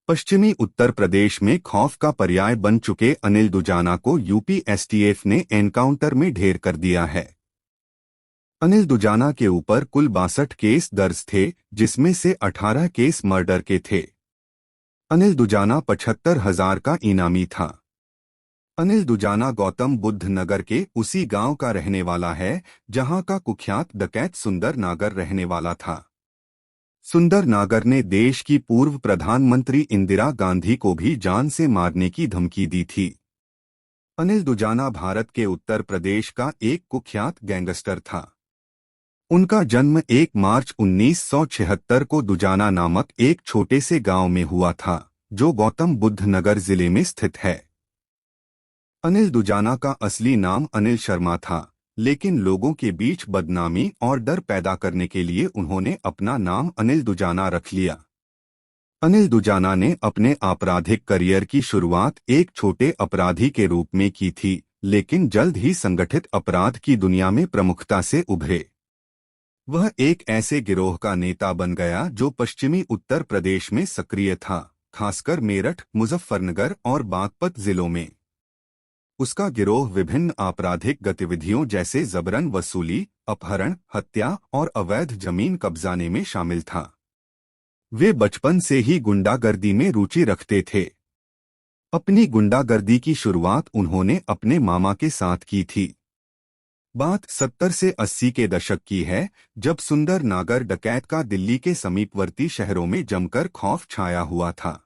पश्चिमी उत्तर प्रदेश में खौफ का पर्याय बन चुके अनिल दुजाना को यूपी एसटीएफ ने एनकाउंटर में ढेर कर दिया है। अनिल दुजाना के ऊपर कुल 62 केस दर्ज थे, जिसमें से 18 केस मर्डर के थे। अनिल दुजाना 75,000 का इनामी था। अनिल दुजाना गौतम बुद्ध नगर के उसी गांव का रहने वाला है, जहां का कुख्यात डकैत सुंदर नागर रहने वाला था। सुंदर नागर ने देश की पूर्व प्रधानमंत्री इंदिरा गांधी को भी जान से मारने की धमकी दी थी। अनिल दुजाना भारत के उत्तर प्रदेश का एक कुख्यात गैंगस्टर था। उनका जन्म 1 मार्च 1976 को दुजाना नामक एक छोटे से गांव में हुआ था, जो गौतम बुद्ध नगर जिले में स्थित है। अनिल दुजाना का असली नाम अनिल शर्मा था, लेकिन लोगों के बीच बदनामी और डर पैदा करने के लिए उन्होंने अपना नाम अनिल दुजाना रख लिया। अनिल दुजाना ने अपने आपराधिक करियर की शुरुआत एक छोटे अपराधी के रूप में की थी, लेकिन जल्द ही संगठित अपराध की दुनिया में प्रमुखता से उभरे। वह एक ऐसे गिरोह का नेता बन गया जो पश्चिमी उत्तर प्रदेश में सक्रिय था, खासकर मेरठ, मुजफ्फरनगर और बागपत जिलों में। उसका गिरोह विभिन्न आपराधिक गतिविधियों जैसे जबरन वसूली, अपहरण, हत्या और अवैध जमीन कब्जाने में शामिल था। वे बचपन से ही गुंडागर्दी में रुचि रखते थे। अपनी गुंडागर्दी की शुरुआत उन्होंने अपने मामा के साथ की थी। बात 70 से 80 के दशक की है, जब सुंदर नागर डकैत का दिल्ली के समीपवर्ती शहरों में जमकर खौफ छाया हुआ था।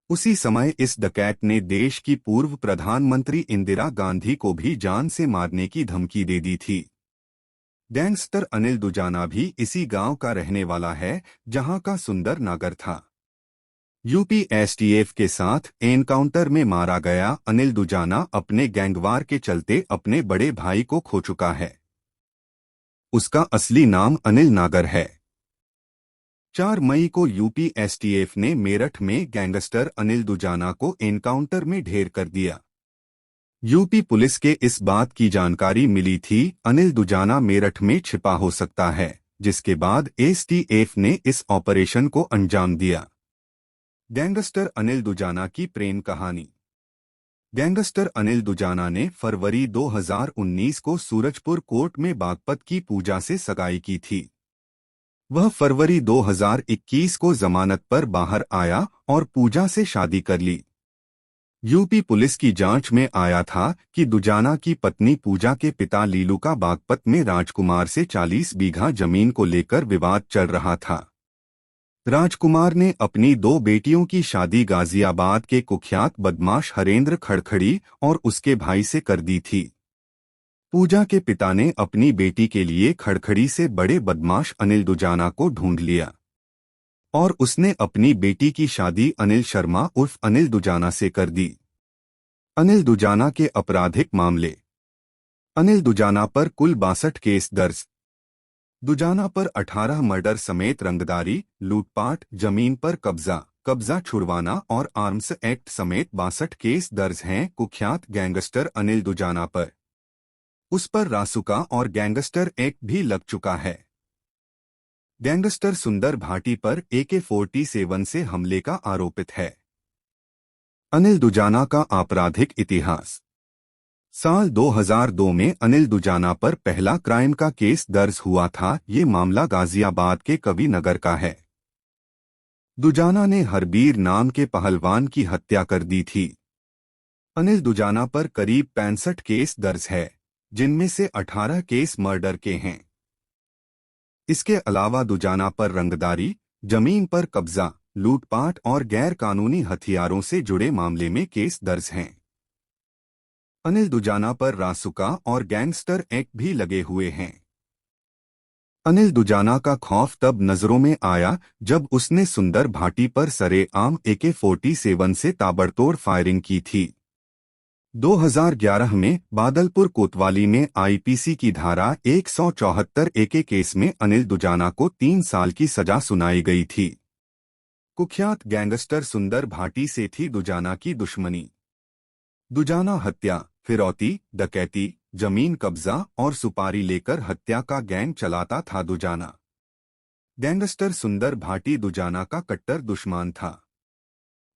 उसी समय इस डकैत ने देश की पूर्व प्रधानमंत्री इंदिरा गांधी को भी जान से मारने की धमकी दे दी थी। गैंगस्टर अनिल दुजाना भी इसी गांव का रहने वाला है, जहां का सुंदर नागर था। यूपी एसटीएफ के साथ एनकाउंटर में मारा गया अनिल दुजाना अपने गैंगवार के चलते अपने बड़े भाई को खो चुका है। उसका असली नाम अनिल नागर है। 4 मई को यूपी एसटीएफ ने मेरठ में गैंगस्टर अनिल दुजाना को एनकाउंटर में ढेर कर दिया। यूपी पुलिस के इस बात की जानकारी मिली थी अनिल दुजाना मेरठ में छिपा हो सकता है, जिसके बाद एसटीएफ ने इस ऑपरेशन को अंजाम दिया। गैंगस्टर अनिल दुजाना की प्रेम कहानी। गैंगस्टर अनिल दुजाना ने फरवरी 2019 को सूरजपुर कोर्ट में बागपत की पूजा से सगाई की थी। वह फरवरी 2021 को जमानत पर बाहर आया और पूजा से शादी कर ली। यूपी पुलिस की जांच में आया था कि दुजाना की पत्नी पूजा के पिता लीलू का बागपत में राजकुमार से 40 बीघा जमीन को लेकर विवाद चल रहा था। राजकुमार ने अपनी 2 बेटियों की शादी गाजियाबाद के कुख्यात बदमाश हरेंद्र खड़खड़ी और उसके भाई से कर दी थी। पूजा के पिता ने अपनी बेटी के लिए खड़खड़ी से बड़े बदमाश अनिल दुजाना को ढूंढ लिया और उसने अपनी बेटी की शादी अनिल शर्मा उर्फ अनिल दुजाना से कर दी। अनिल दुजाना के आपराधिक मामले। अनिल दुजाना पर कुल 62 केस दर्ज। दुजाना पर 18 मर्डर समेत रंगदारी, लूटपाट, जमीन पर कब्जा छुड़वाना और आर्म्स एक्ट समेत 62 केस दर्ज हैं। कुख्यात गैंगस्टर अनिल दुजाना पर उस पर रासुका और गैंगस्टर एक्ट भी लग चुका है। गैंगस्टर सुंदर भाटी पर AK-47 से हमले का आरोपित है। अनिल दुजाना का आपराधिक इतिहास। साल 2002 में अनिल दुजाना पर पहला क्राइम का केस दर्ज हुआ था। ये मामला गाजियाबाद के कवि नगर का है। दुजाना ने हरबीर नाम के पहलवान की हत्या कर दी थी। अनिल दुजाना पर करीब 65 केस दर्ज है, जिनमें से 18 केस मर्डर के हैं। इसके अलावा दुजाना पर रंगदारी, जमीन पर कब्जा, लूटपाट और गैर कानूनी हथियारों से जुड़े मामले में केस दर्ज हैं। अनिल दुजाना पर रासुका और गैंगस्टर एक्ट भी लगे हुए हैं। अनिल दुजाना का खौफ तब नजरों में आया जब उसने सुंदर भाटी पर सरेआम AK-47 से ताबड़तोड़ फायरिंग की थी। 2011 में बादलपुर कोतवाली में IPC की धारा 174 AK केस में अनिल दुजाना को 3 साल की सजा सुनाई गई थी। कुख्यात गैंगस्टर सुंदर भाटी से थी दुजाना की दुश्मनी। दुजाना हत्या, फिरौती, डकैती, जमीन कब्जा और सुपारी लेकर हत्या का गैंग चलाता था दुजाना। गैंगस्टर सुंदर भाटी दुजाना का कट्टर दुश्मन था।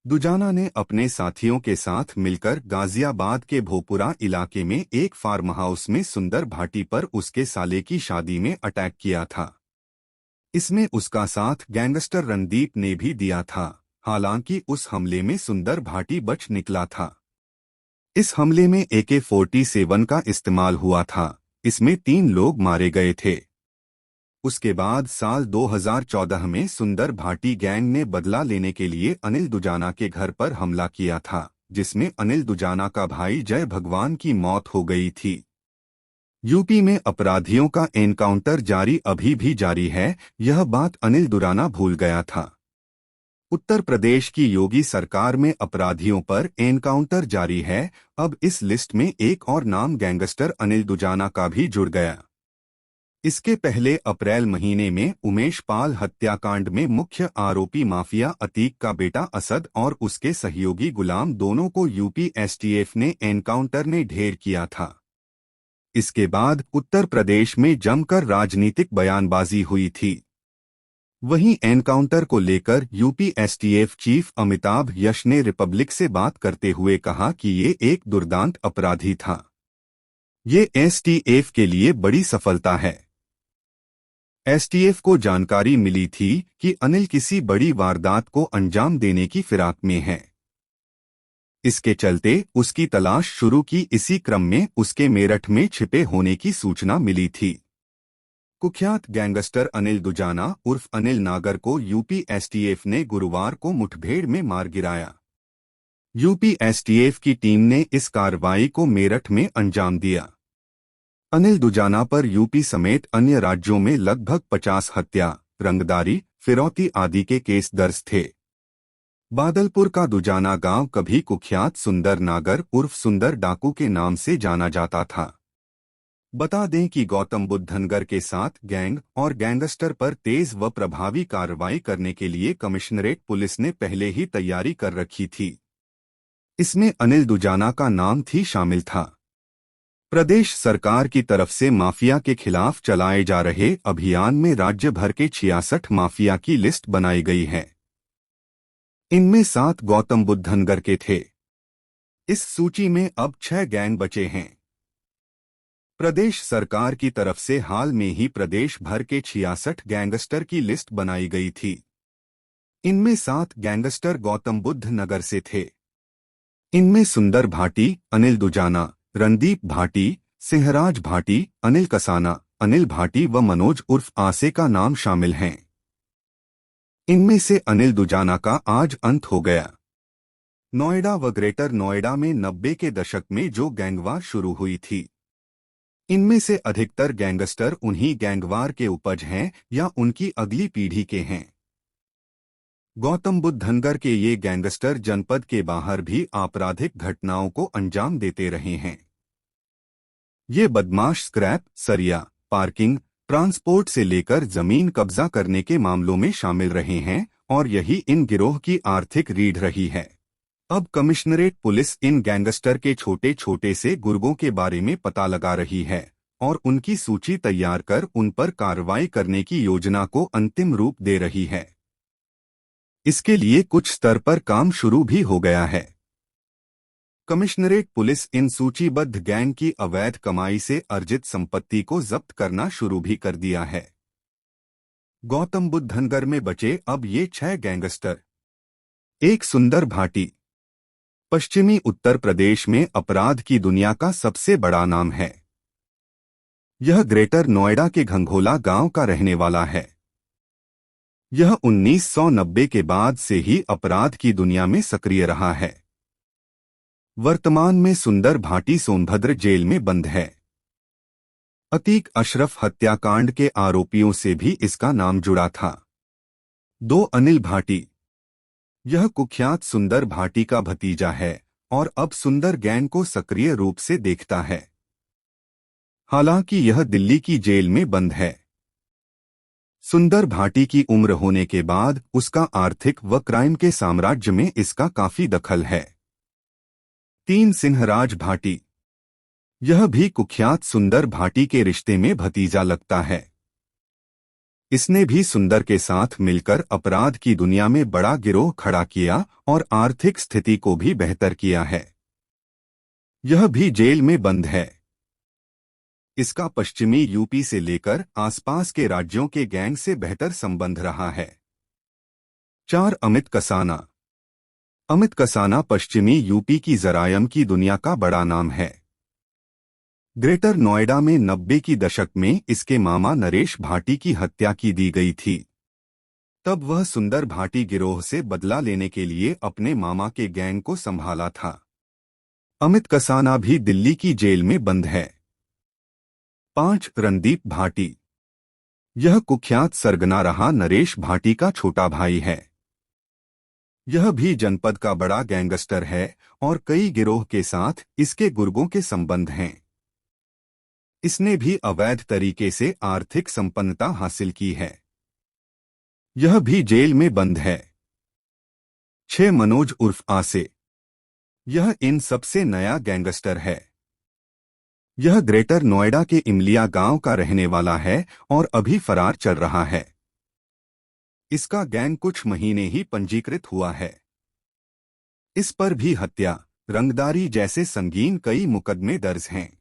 दुजाना ने अपने साथियों के साथ मिलकर गाजियाबाद के भोपुरा इलाके में एक फार्म हाउस में सुंदर भाटी पर उसके साले की शादी में अटैक किया था। इसमें उसका साथ गैंगस्टर रणदीप ने भी दिया था। हालांकि उस हमले में सुंदर भाटी बच निकला था। इस हमले में AK-47 का इस्तेमाल हुआ था। इसमें 3 लोग मारे गए थे। उसके बाद साल 2014 में सुंदर भाटी गैंग ने बदला लेने के लिए अनिल दुजाना के घर पर हमला किया था, जिसमें अनिल दुजाना का भाई जय भगवान की मौत हो गई थी। यूपी में अपराधियों का एनकाउंटर अभी भी जारी है, यह बात अनिल दुराना भूल गया था। उत्तर प्रदेश की योगी सरकार में अपराधियों पर एनकाउंटर जारी है। अब इस लिस्ट में एक और नाम गैंगस्टर अनिल दुजाना का भी जुड़ गया। इसके पहले अप्रैल महीने में उमेश पाल हत्याकांड में मुख्य आरोपी माफिया अतीक का बेटा असद और उसके सहयोगी गुलाम दोनों को यूपी STF ने एनकाउंटर ने ढेर किया था। इसके बाद उत्तर प्रदेश में जमकर राजनीतिक बयानबाजी हुई थी। वहीं एनकाउंटर को लेकर यूपी STF चीफ अमिताभ यश ने रिपब्लिक से बात करते हुए कहा कि ये एक दुर्दांत अपराधी था। ये STF के लिए बड़ी सफलता है। STF को जानकारी मिली थी कि अनिल किसी बड़ी वारदात को अंजाम देने की फिराक में है। इसके चलते उसकी तलाश शुरू की। इसी क्रम में उसके मेरठ में छिपे होने की सूचना मिली थी। कुख्यात गैंगस्टर अनिल दुजाना उर्फ अनिल नागर को यूपी STF ने गुरुवार को मुठभेड़ में मार गिराया। यूपी STF की टीम ने इस कार्रवाई को मेरठ में अंजाम दिया। अनिल दुजाना पर यूपी समेत अन्य राज्यों में लगभग 50 हत्या, रंगदारी, फिरौती आदि के केस दर्ज थे। बादलपुर का दुजाना गांव कभी कुख्यात सुंदर नागर उर्फ सुंदर डाकू के नाम से जाना जाता था। बता दें कि गौतम बुद्ध नगर के साथ गैंग और गैंगस्टर पर तेज व प्रभावी कार्रवाई करने के लिए कमिश्नरेट पुलिस ने पहले ही तैयारी कर रखी थी। इसमें अनिल दुजाना का नाम भी शामिल था। प्रदेश सरकार की तरफ से माफिया के खिलाफ चलाए जा रहे अभियान में राज्य भर के 66 माफिया की लिस्ट बनाई गई है। इनमें 7 गौतम बुद्ध नगर के थे। इस सूची में अब 6 गैंग बचे हैं। प्रदेश सरकार की तरफ से हाल में ही प्रदेश भर के 66 गैंगस्टर की लिस्ट बनाई गई थी। इनमें 7 गैंगस्टर गौतम बुद्ध नगर से थे। इनमें सुंदर भाटी, अनिल दुजाना, रणदीप भाटी, सिंहराज भाटी, अनिल कसाना, अनिल भाटी व मनोज उर्फ आसे का नाम शामिल हैं। इनमें से अनिल दुजाना का आज अंत हो गया। नोएडा व ग्रेटर नोएडा में 90 के दशक में जो गैंगवार शुरू हुई थी, इनमें से अधिकतर गैंगस्टर उन्हीं गैंगवार के उपज हैं या उनकी अगली पीढ़ी के हैं। गौतम बुद्ध नगर के ये गैंगस्टर जनपद के बाहर भी आपराधिक घटनाओं को अंजाम देते रहे हैं। ये बदमाश स्क्रैप, सरिया, पार्किंग, ट्रांसपोर्ट से लेकर जमीन कब्जा करने के मामलों में शामिल रहे हैं और यही इन गिरोह की आर्थिक रीढ़ रही है। अब कमिश्नरेट पुलिस इन गैंगस्टर के छोटे छोटे से गुर्गों के बारे में पता लगा रही है और उनकी सूची तैयार कर उन पर कार्रवाई करने की योजना को अंतिम रूप दे रही है। इसके लिए कुछ स्तर पर काम शुरू भी हो गया है। कमिश्नरेट पुलिस इन सूचीबद्ध गैंग की अवैध कमाई से अर्जित संपत्ति को जब्त करना शुरू भी कर दिया है। गौतम बुद्ध नगर में बचे अब ये 6 गैंगस्टर। एक सुंदर भाटी पश्चिमी उत्तर प्रदेश में अपराध की दुनिया का सबसे बड़ा नाम है। यह ग्रेटर नोएडा के घंघोला गांव का रहने वाला है। यह 1990 के बाद से ही अपराध की दुनिया में सक्रिय रहा है। वर्तमान में सुंदर भाटी सोनभद्र जेल में बंद है। अतीक अशरफ हत्याकांड के आरोपियों से भी इसका नाम जुड़ा था। 2 अनिल भाटी, यह कुख्यात सुंदर भाटी का भतीजा है और अब सुंदर गैंग को सक्रिय रूप से देखता है। हालांकि यह दिल्ली की जेल में बंद है। सुंदर भाटी की उम्र होने के बाद उसका आर्थिक व क्राइम के साम्राज्य में इसका काफी दखल है। 3 सिंहराज भाटी, यह भी कुख्यात सुंदर भाटी के रिश्ते में भतीजा लगता है। इसने भी सुंदर के साथ मिलकर अपराध की दुनिया में बड़ा गिरोह खड़ा किया और आर्थिक स्थिति को भी बेहतर किया है। यह भी जेल में बंद है। इसका पश्चिमी यूपी से लेकर आसपास के राज्यों के गैंग से बेहतर संबंध रहा है। 4 अमित कसाना। अमित कसाना पश्चिमी यूपी की जरायम की दुनिया का बड़ा नाम है। ग्रेटर नोएडा में 90 की दशक में इसके मामा नरेश भाटी की हत्या की दी गई थी। तब वह सुंदर भाटी गिरोह से बदला लेने के लिए अपने मामा के गैंग को संभाला था। अमित कसाना भी दिल्ली की जेल में बंद है। 5 रणदीप भाटी। यह कुख्यात सरगना रहा नरेश भाटी का छोटा भाई है। यह भी जनपद का बड़ा गैंगस्टर है और कई गिरोह के साथ इसके गुर्गों के संबंध हैं। इसने भी अवैध तरीके से आर्थिक संपन्नता हासिल की है। यह भी जेल में बंद है। 6 मनोज उर्फ आसे। यह इन सबसे नया गैंगस्टर है। यह ग्रेटर नोएडा के इमलिया गांव का रहने वाला है और अभी फरार चल रहा है। इसका गैंग कुछ महीने ही पंजीकृत हुआ है। इस पर भी हत्या, रंगदारी जैसे संगीन कई मुकदमे दर्ज हैं।